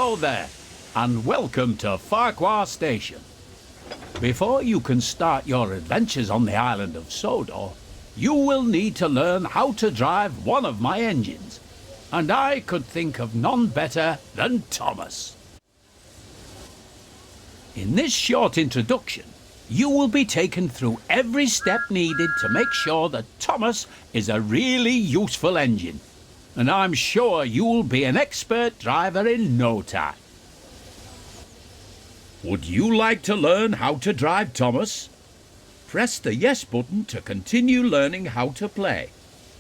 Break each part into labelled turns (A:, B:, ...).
A: Hello there, and welcome to Farquhar Station. Before you can start your adventures on the island of Sodor, you will need to learn how to drive one of my engines, and I could think of none better than Thomas. In this short introduction, you will be taken through every step needed to make sure that Thomas is a really useful engine, and I'm sure you'll be an expert driver in no time. Would you like to learn how to drive Thomas? Press the yes button to continue learning how to play.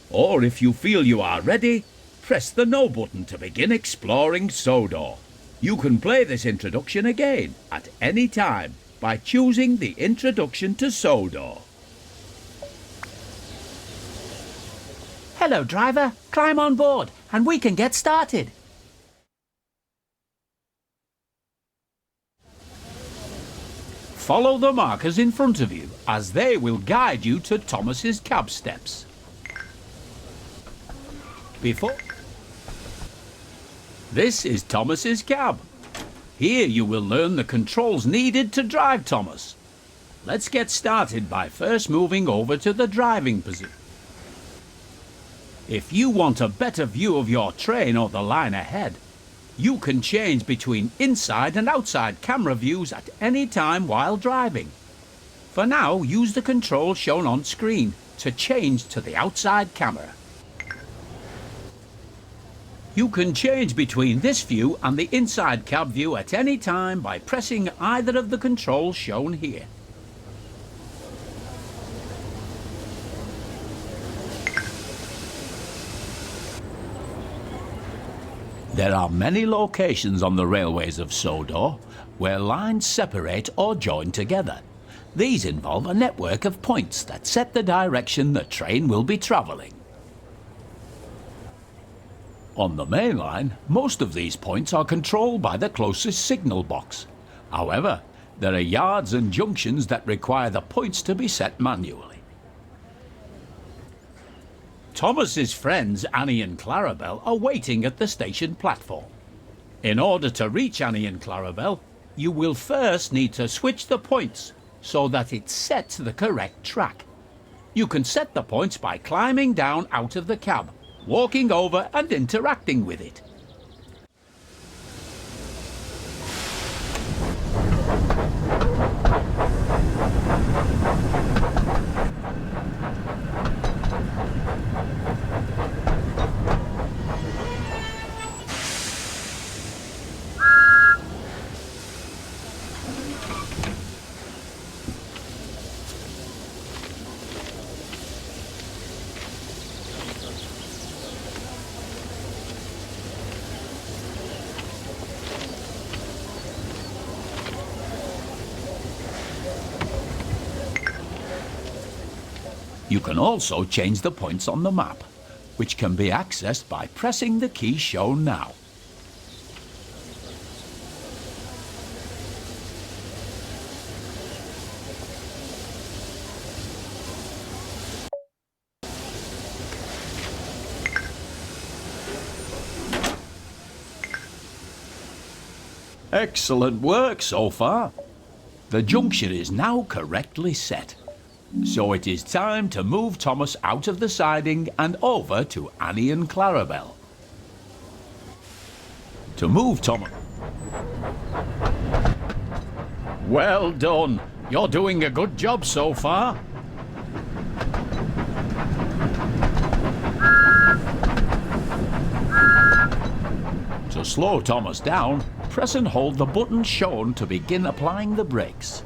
A: Or if you feel you are ready, press the no button to begin exploring Sodor. You can play this introduction again at any time by choosing the introduction to Sodor.
B: Hello, driver. Climb on board and we can get started.
A: Follow the markers in front of you as they will guide you to Thomas's cab steps. This is Thomas's cab. Here you will learn the controls needed to drive Thomas. Let's get started by first moving over to the driving position. If you want a better view of your train or the line ahead, you can change between inside and outside camera views at any time while driving. For now, use the controls shown on screen to change to the outside camera. You can change between this view and the inside cab view at any time by pressing either of the controls shown here. There are many locations on the railways of Sodor where lines separate or join together. These involve a network of points that set the direction the train will be travelling. On the main line, most of these points are controlled by the closest signal box. However, there are yards and junctions that require the points to be set manually. Thomas's friends Annie and Clarabel are waiting at the station platform. In order to reach Annie and Clarabel, you will first need to switch the points so that it's set to the correct track. You can set the points by climbing down out of the cab, walking over and interacting with it. You can also change the points on the map, which can be accessed by pressing the key shown now. Excellent work so far. The junction is now correctly set. So it is time to move Thomas out of the siding and over to Annie and Clarabel. To move Thomas... Well done. You're doing a good job so far. To slow Thomas down, press and hold the button shown to begin applying the brakes.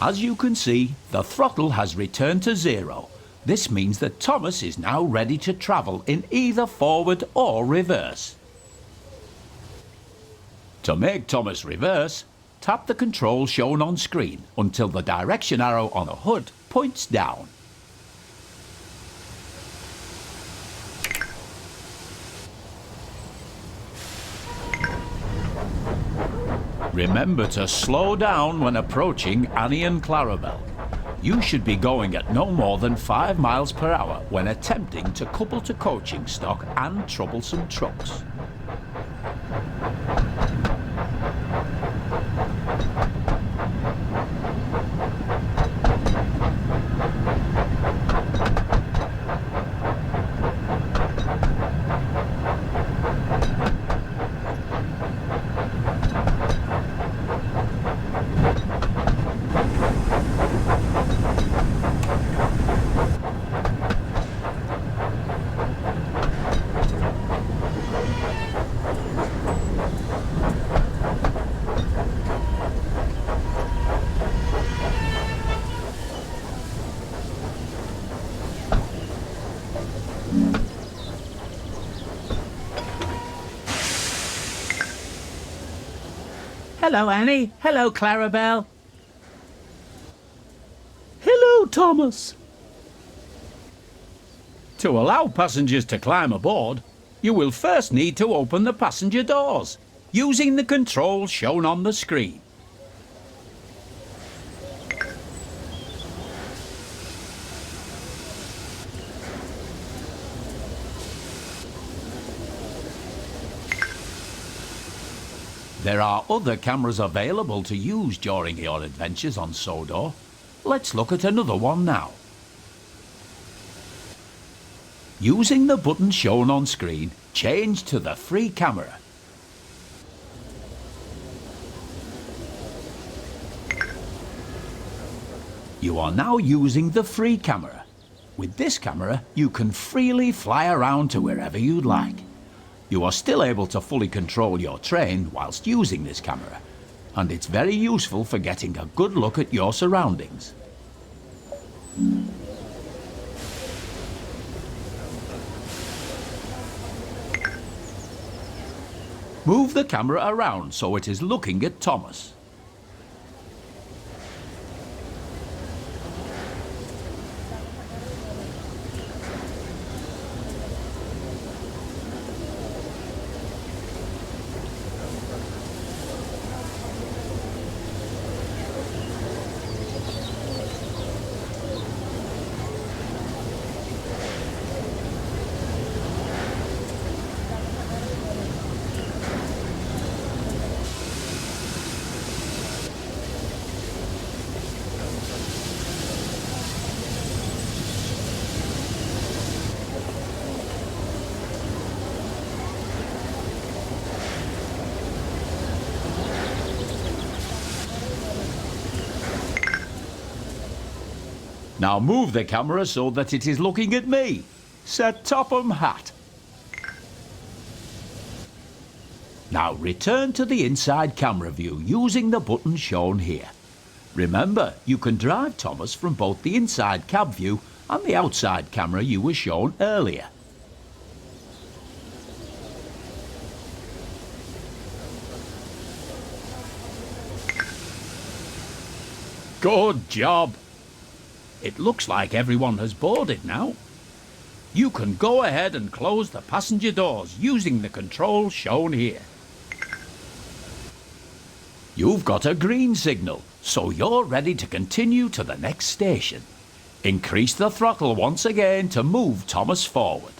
A: As you can see, the throttle has returned to 0, This means that Thomas is now ready to travel in either forward or reverse. To make Thomas reverse, tap the control shown on screen until the direction arrow on a HUD points down. Remember to slow down when approaching Annie and Clarabel. You should be going at no more than 5 miles per hour when attempting to couple to coaching stock and troublesome trucks.
B: Hello, Annie. Hello, Clarabel.
C: Hello, Thomas.
A: To allow passengers to climb aboard, you will first need to open the passenger doors using the controls shown on the screen. There are other cameras available to use during your adventures on Sodor. Let's look at another one now. Using the button shown on screen, change to the free camera. You are now using the free camera. With this camera, you can freely fly around to wherever you'd like. You are still able to fully control your train whilst using this camera, and it's very useful for getting a good look at your surroundings. Move the camera around so it is looking at Thomas. Now move the camera so that it is looking at me. Sir Topham Hatt. Now return to the inside camera view using the button shown here. Remember, you can drive Thomas from both the inside cab view and the outside camera you were shown earlier. Good job! It looks like everyone has boarded now. You can go ahead and close the passenger doors using the controls shown here. You've got a green signal, so you're ready to continue to the next station. Increase the throttle once again to move Thomas forward.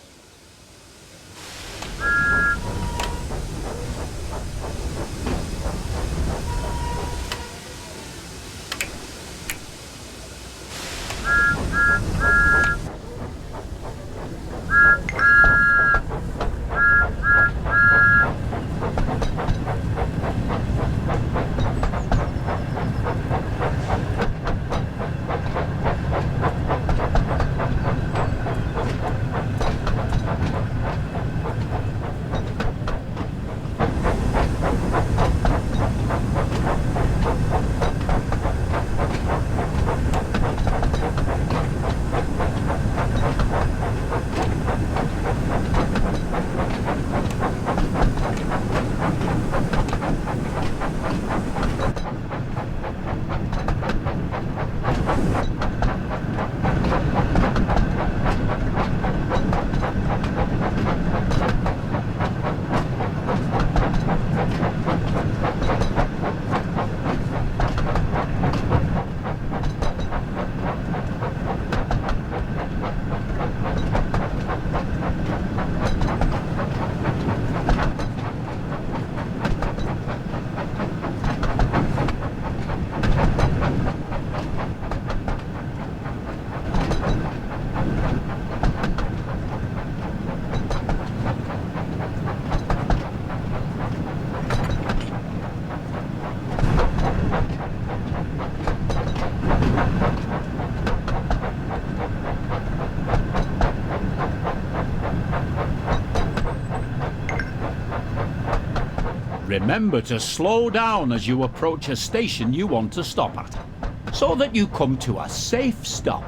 A: Remember to slow down as you approach a station you want to stop at, so that you come to a safe stop.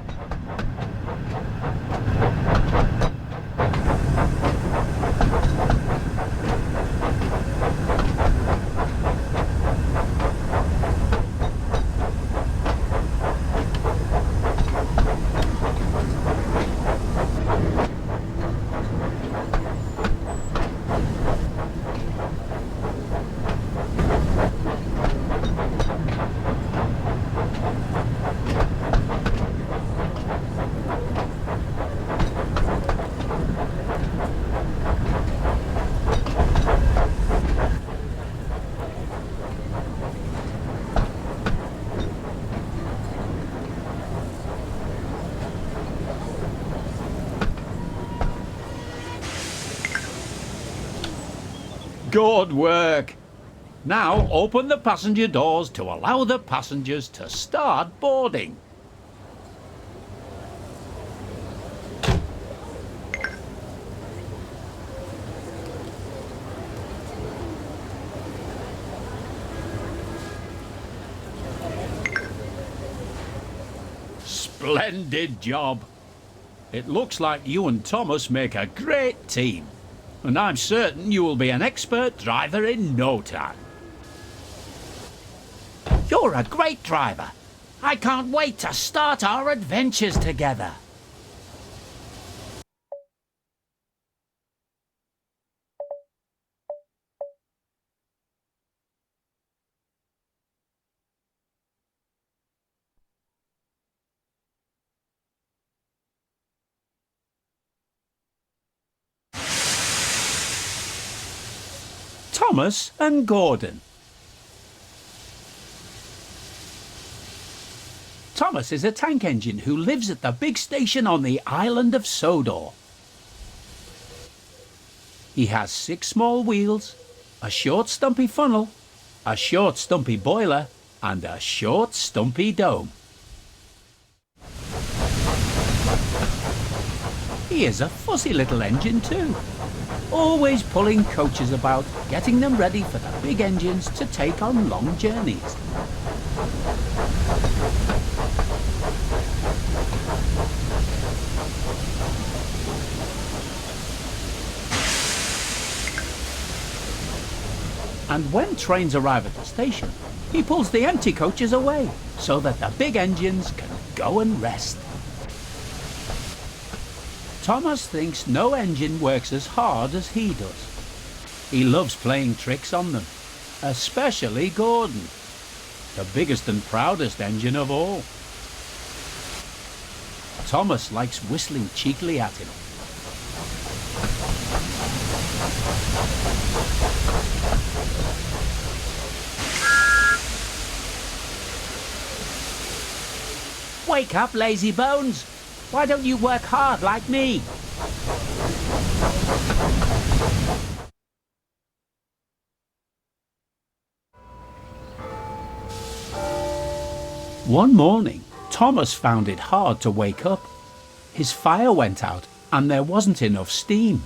A: Good work! Now open the passenger doors to allow the passengers to start boarding. Splendid job! It looks like you and Thomas make a great team, and I'm certain you will be an expert driver in no time.
B: You're a great driver. I can't wait to start our adventures together.
A: Thomas and Gordon.
B: Thomas is a tank engine who lives at the big station on the island of Sodor. He has 6 small wheels, a short stumpy funnel, a short stumpy boiler, and a short stumpy dome. He is a fussy little engine too, always pulling coaches about, getting them ready for the big engines to take on long journeys. And when trains arrive at the station, he pulls the empty coaches away so that the big engines can go and rest. Thomas thinks no engine works as hard as he does. He loves playing tricks on them, especially Gordon, the biggest and proudest engine of all. Thomas likes whistling cheekily at him. Wake up, lazy bones! Why don't you work hard like me? One morning, Thomas found it hard to wake up. His fire went out and there wasn't enough steam.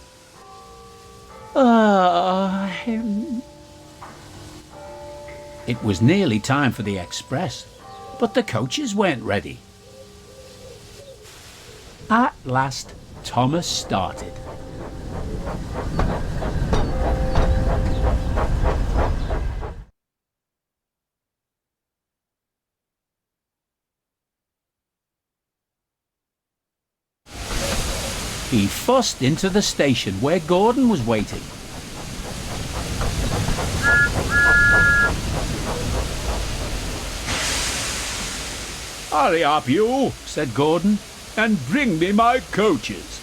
B: It was nearly time for the express, but the coaches weren't ready. At last, Thomas started. He fussed into the station where Gordon was waiting.
A: Hurry up, you, said Gordon, and bring me my coaches.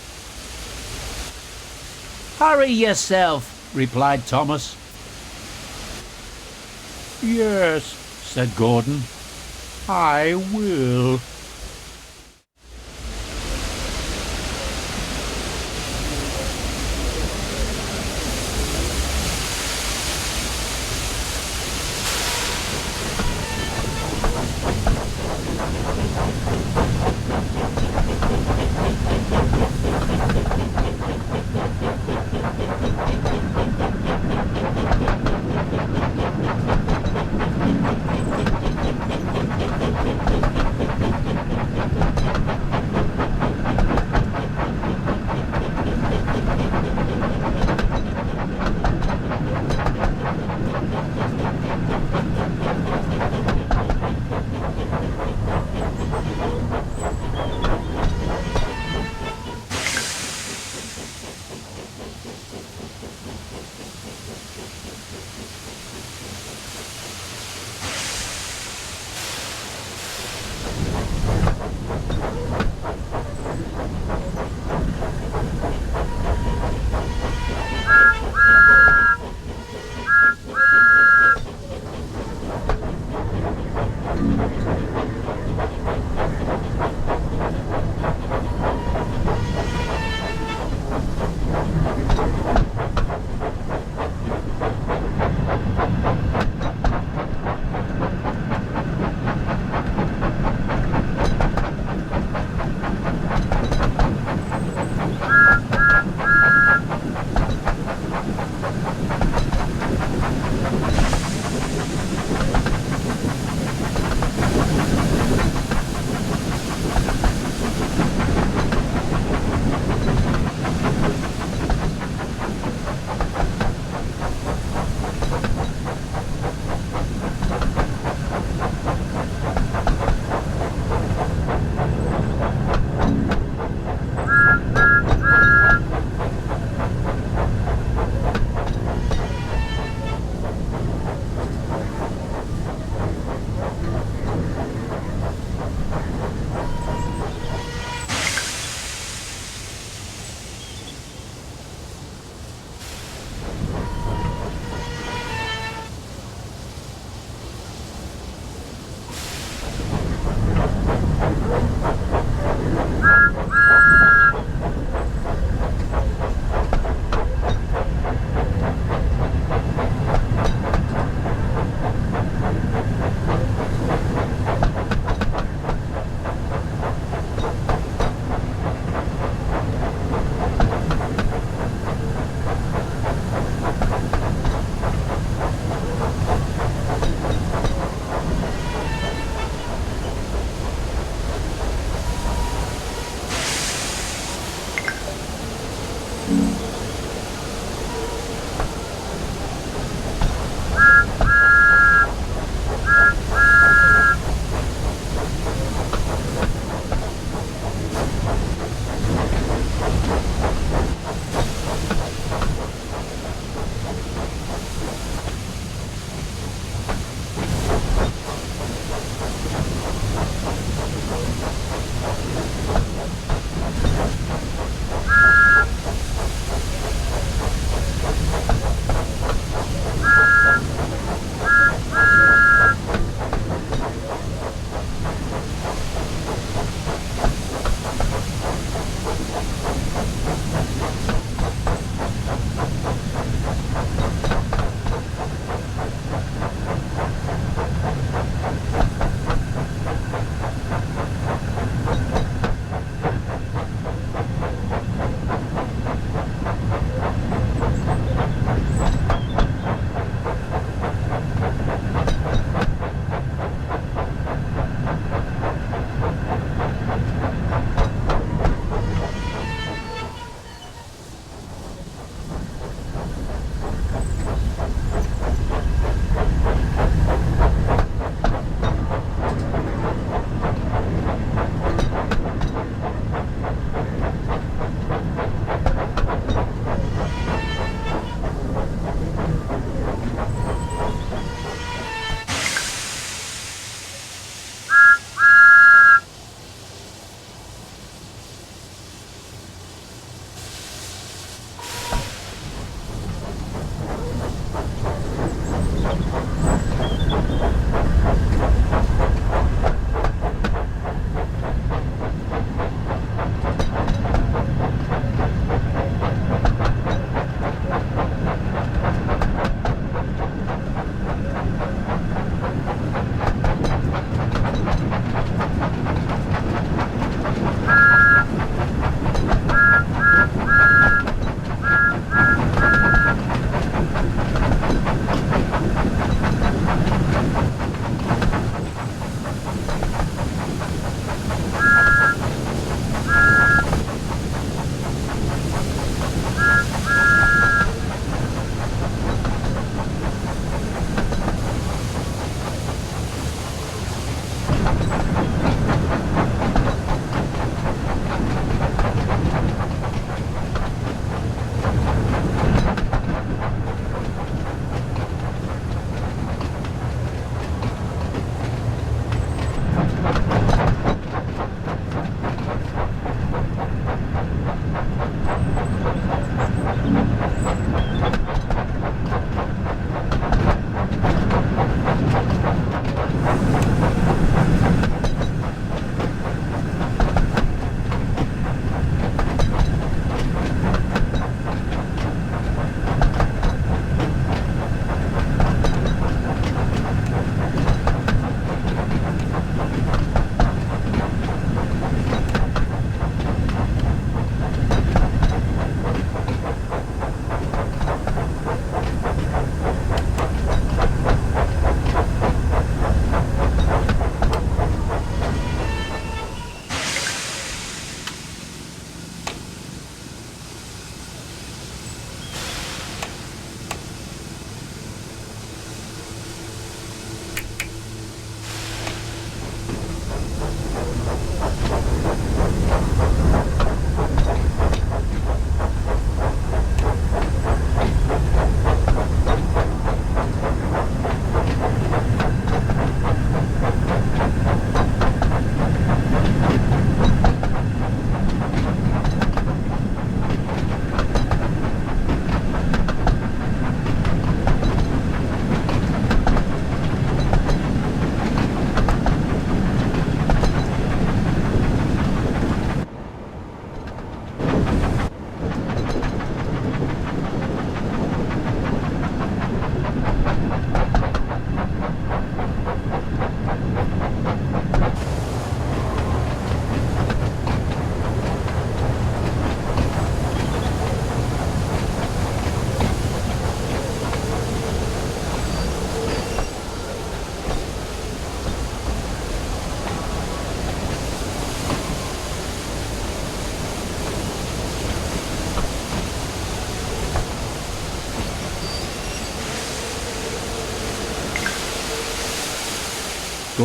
B: Hurry yourself, replied Thomas.
A: Yes, said Gordon, I will.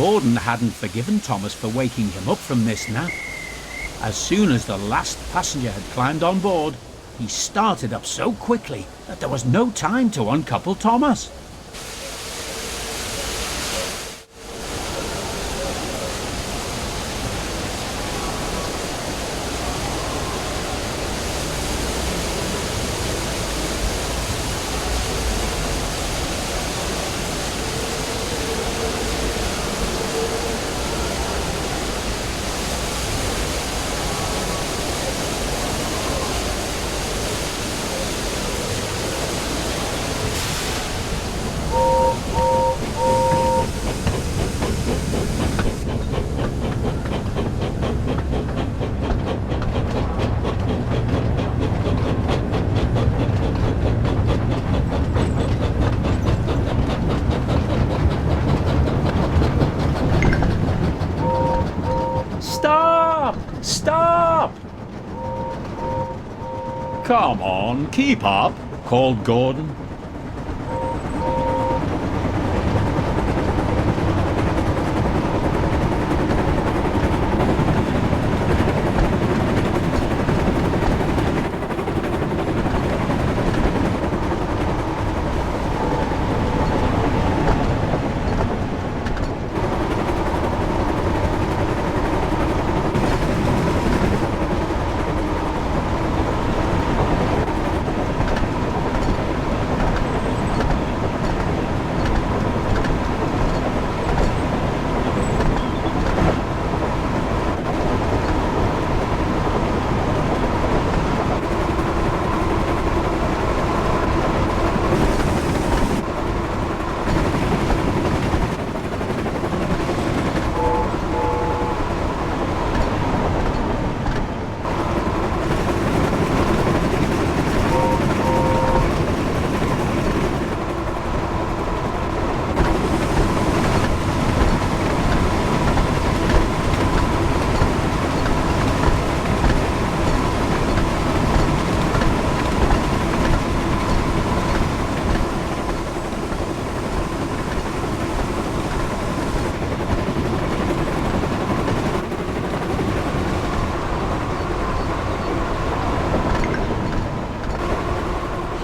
B: Gordon hadn't forgiven Thomas for waking him up from this nap. As soon as the last passenger had climbed on board, he started up so quickly that there was no time to uncouple Thomas. Stop! Stop!
A: Come on, keep up, called Gordon.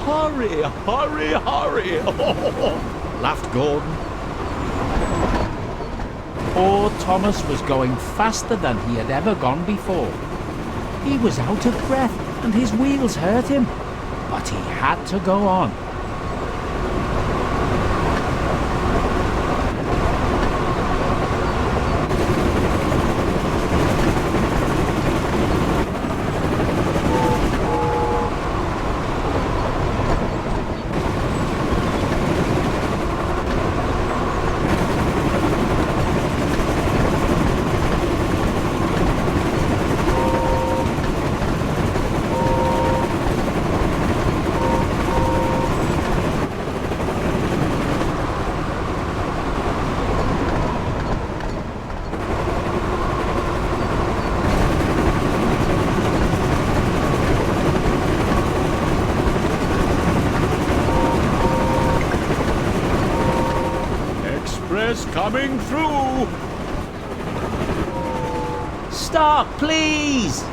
A: Hurry, hurry, hurry, laughed Gordon.
B: Poor Thomas was going faster than he had ever gone before. He was out of breath and his wheels hurt him, but he had to go on.
A: Express coming through.
B: Stop, please!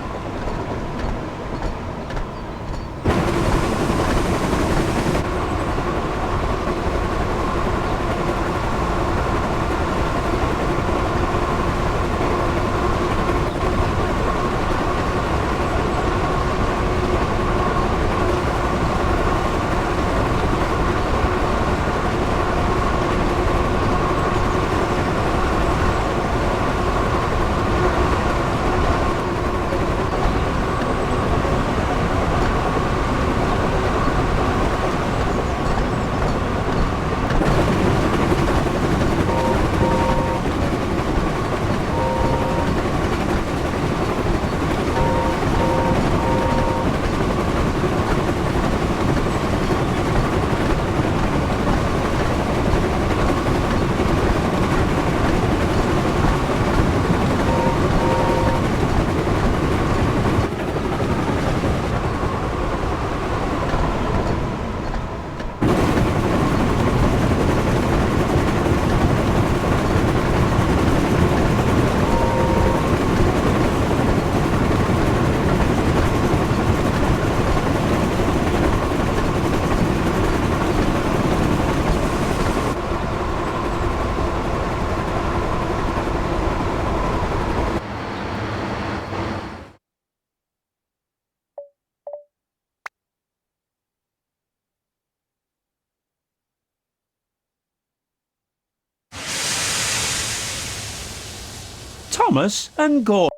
B: Thomas and Gordon.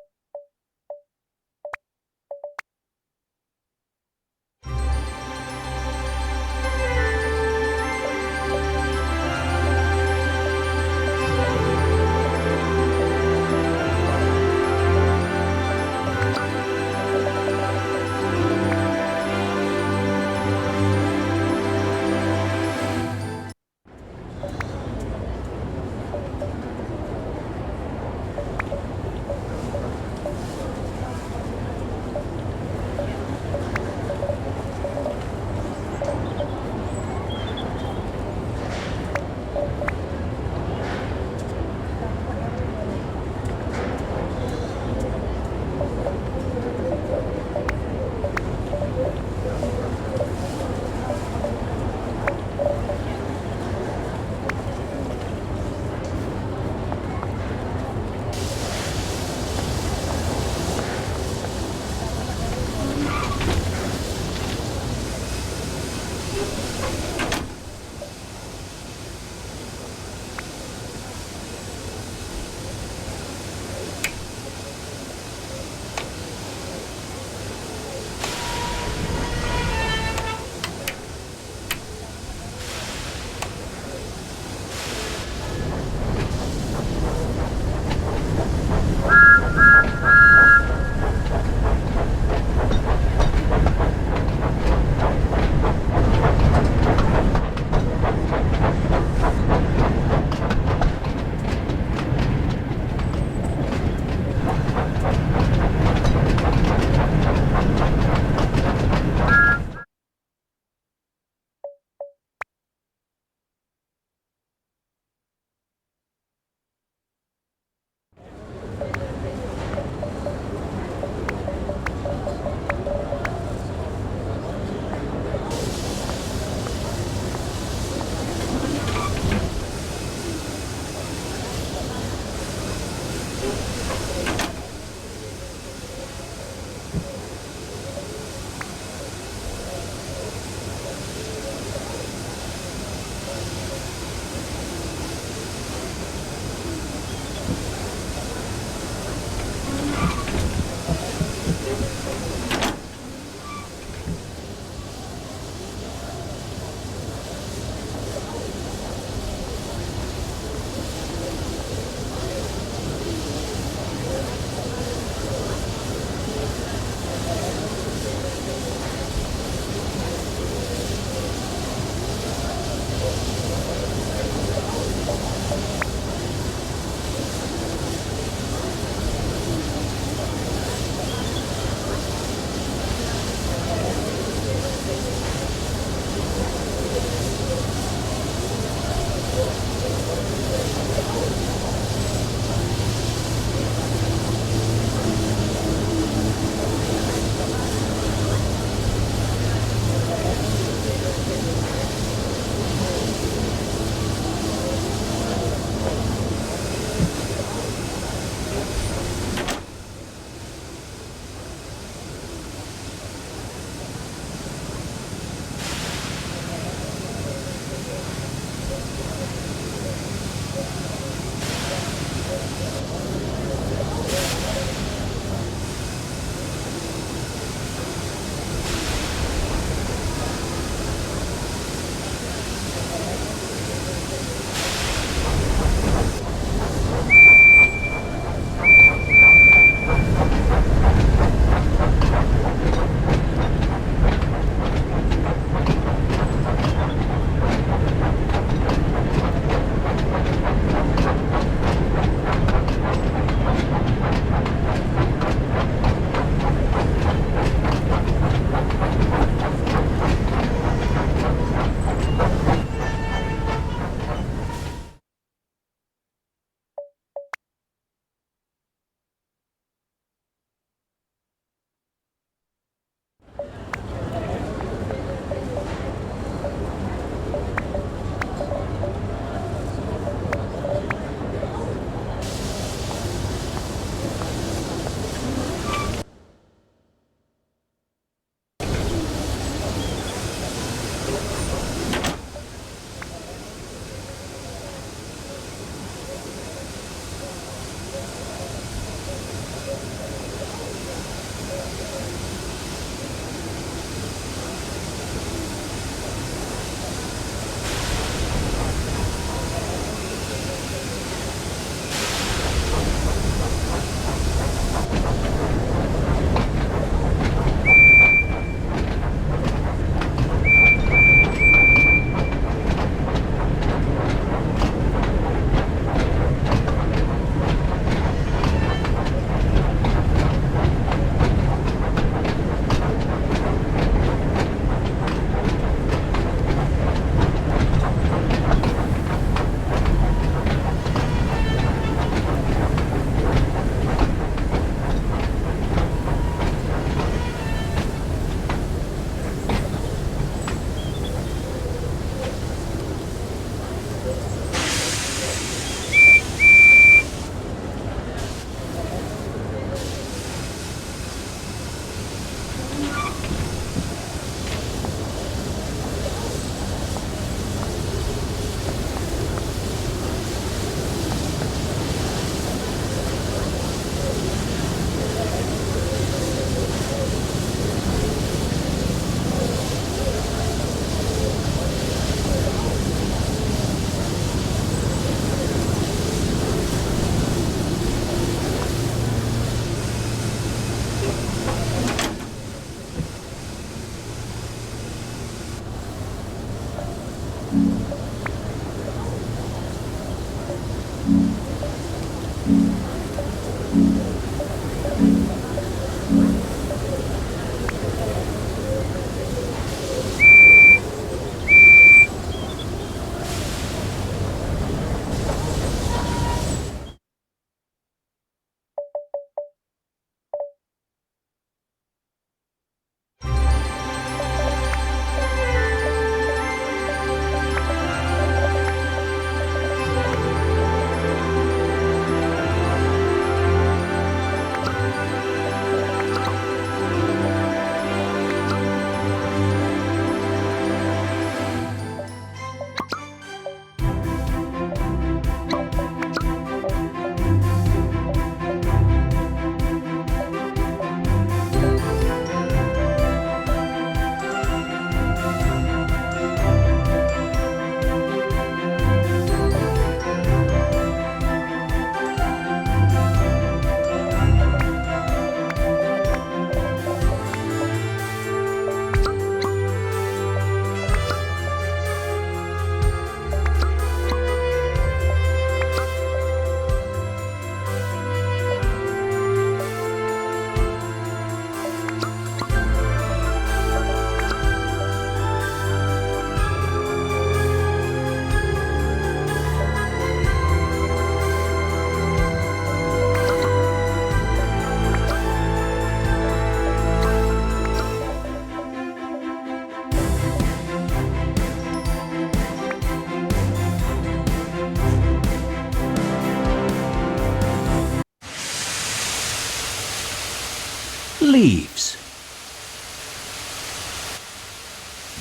B: leaves.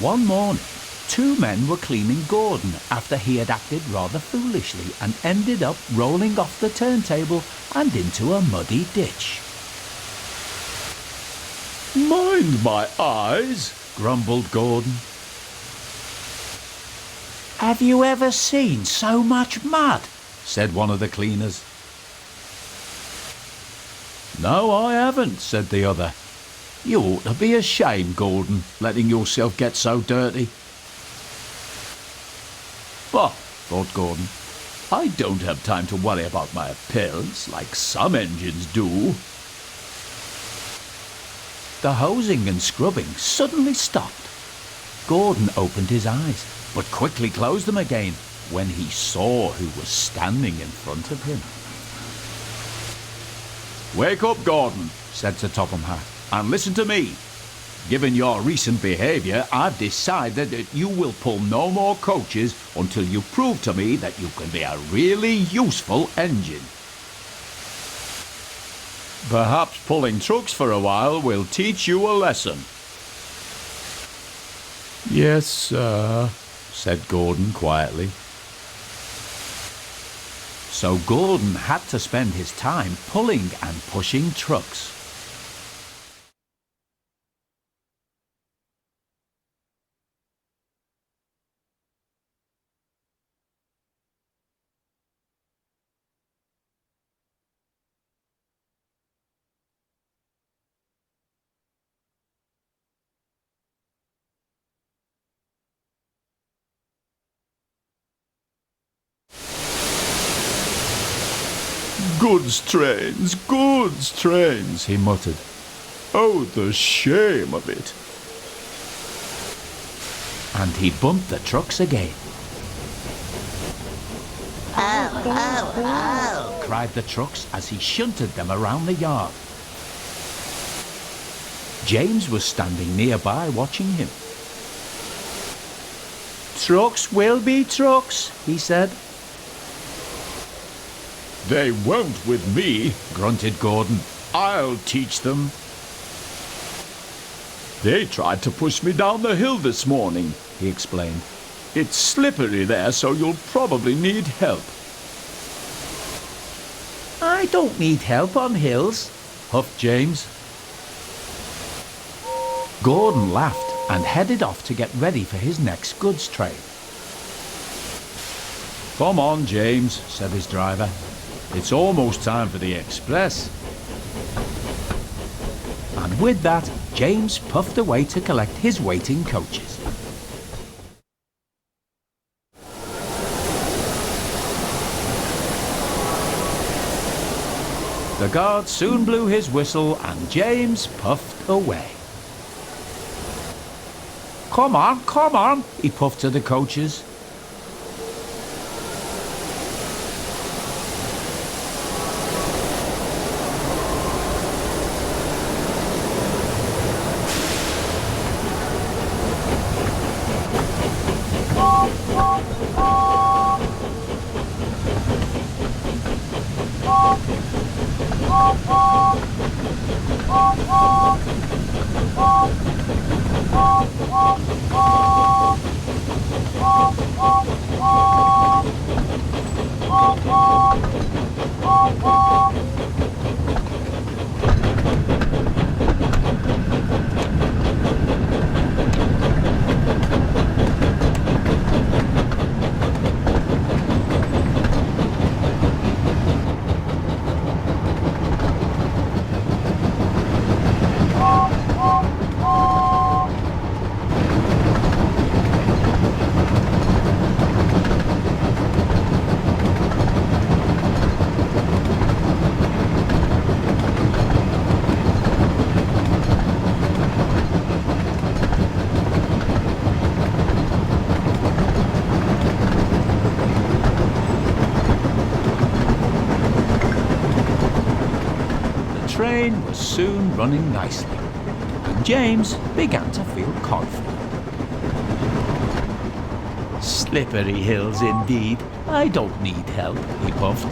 B: One morning, two men were cleaning Gordon after he had acted rather foolishly and ended up rolling off the turntable and into a muddy ditch.
C: Mind my eyes,
B: grumbled Gordon. Have you ever seen so much mud? Said one of the cleaners.
C: No, I haven't, said the other.
B: You ought to be ashamed, Gordon, letting yourself get so dirty.
C: Bah, thought Gordon. I don't have time to worry about my appearance like some engines do.
B: The hosing and scrubbing suddenly stopped. Gordon opened his eyes, but quickly closed them again when he saw who was standing in front of him.
C: Wake up, Gordon, said Sir Topham Hatt, and listen to me. Given your recent behaviour, I've decided that you will pull no more coaches until you prove to me that you can be a really useful engine. Perhaps pulling trucks for a while will teach you a lesson.
B: Yes, sir, said Gordon quietly. So Gordon had to spend his time pulling and pushing trucks.
C: Goods trains, he muttered. Oh, the shame of it.
B: And he bumped the trucks again.
D: Oh,
B: cried the trucks as he shunted them around the yard. James was standing nearby watching him. Trucks will be trucks, he said.
C: They won't with me, grunted Gordon. I'll teach them. They tried to push me down the hill this morning, he explained. It's slippery there, so you'll probably need help.
B: I don't need help on hills, huffed James. Gordon laughed and headed off to get ready for his next goods train.
C: Come on, James, said his driver. It's almost time for the express.
B: And with that, James puffed away to collect his waiting coaches. The guard soon blew his whistle and James puffed away. Come on, he puffed to the coaches. The train was soon running nicely, and James began to feel confident. Slippery hills indeed. I don't need help, he puffed.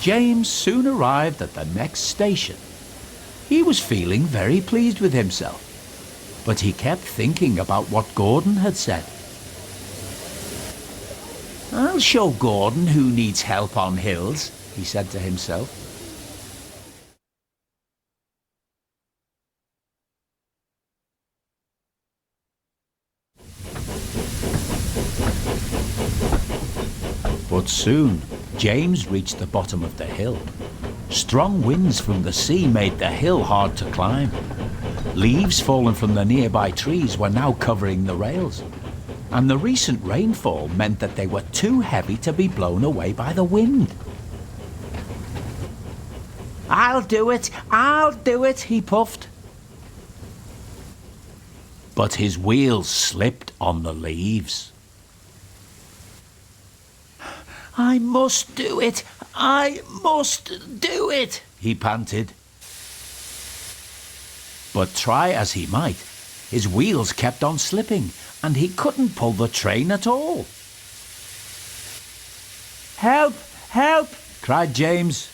B: James soon arrived at the next station. He was feeling very pleased with himself, but he kept thinking about what Gordon had said. "I'll show Gordon who needs help on hills," he said to himself. But soon, James reached the bottom of the hill. Strong winds from the sea made the hill hard to climb. Leaves fallen from the nearby trees were now covering the rails, and the recent rainfall meant that they were too heavy to be blown away by the wind. I'll do it, he puffed. But his wheels slipped on the leaves. I must do it, he panted. But try as he might, his wheels kept on slipping, and he couldn't pull the train at all. Help, help, cried James.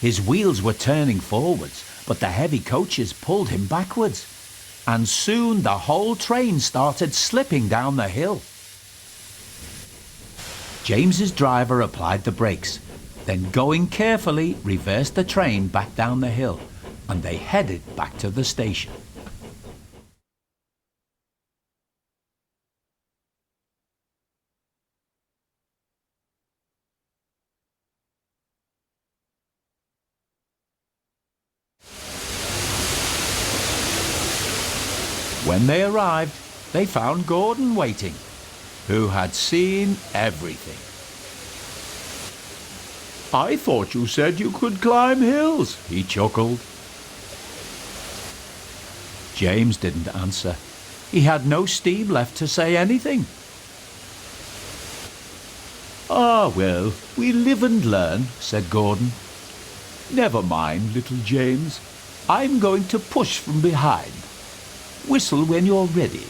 B: His wheels were turning forwards, but the heavy coaches pulled him backwards, and soon the whole train started slipping down the hill. James's driver applied the brakes, then going carefully reversed the train back down the hill, and they headed back to the station. When they arrived, they found Gordon waiting, who had seen everything. I thought you said you could climb hills, he chuckled. James didn't answer. He had no steam left to say anything. Ah, well, we live and learn, said Gordon. Never mind, little James. I'm going to push from behind. Whistle when you're ready.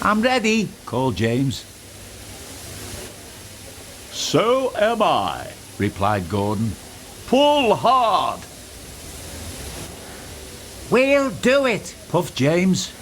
C: I'm ready, called James. So am I, replied Gordon. Pull hard.
B: We'll do it,
C: puffed James.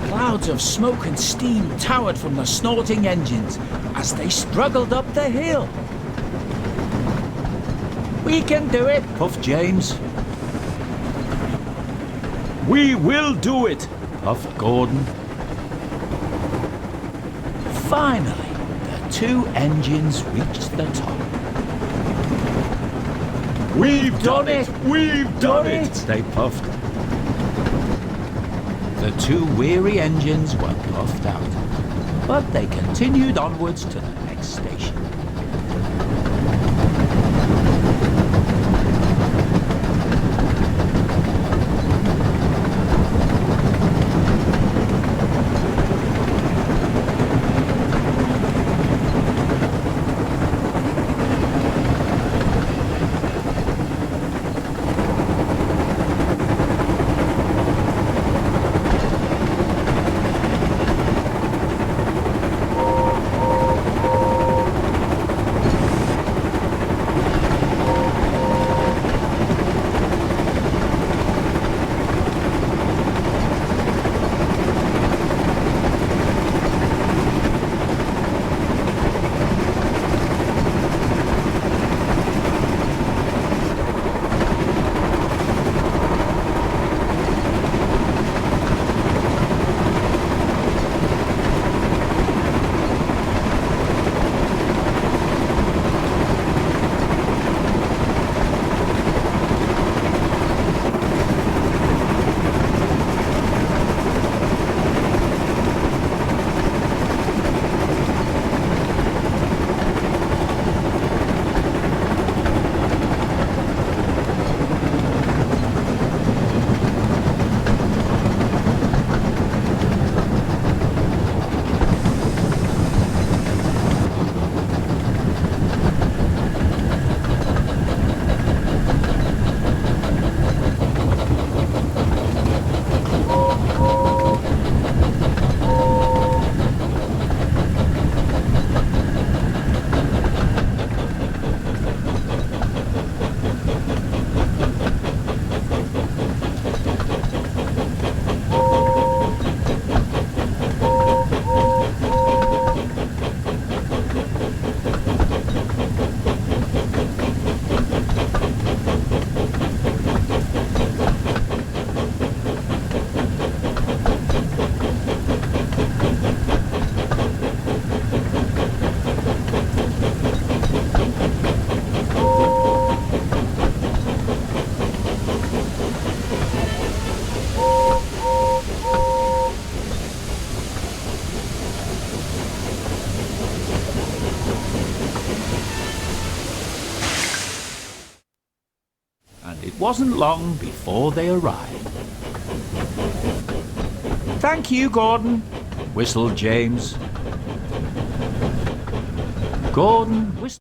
B: Clouds of smoke and steam towered from the snorting engines as they struggled up the hill. We can do it,
C: puffed James. We will do it, puffed Gordon.
B: Finally, the two engines reached the top.
C: We've done it! We've done
B: it!
C: it! They puffed. The two weary engines were puffed out,
B: but they continued onwards to the next station.
C: It wasn't long before they arrived.
B: Thank you, Gordon,
C: whistled James.
B: Gordon was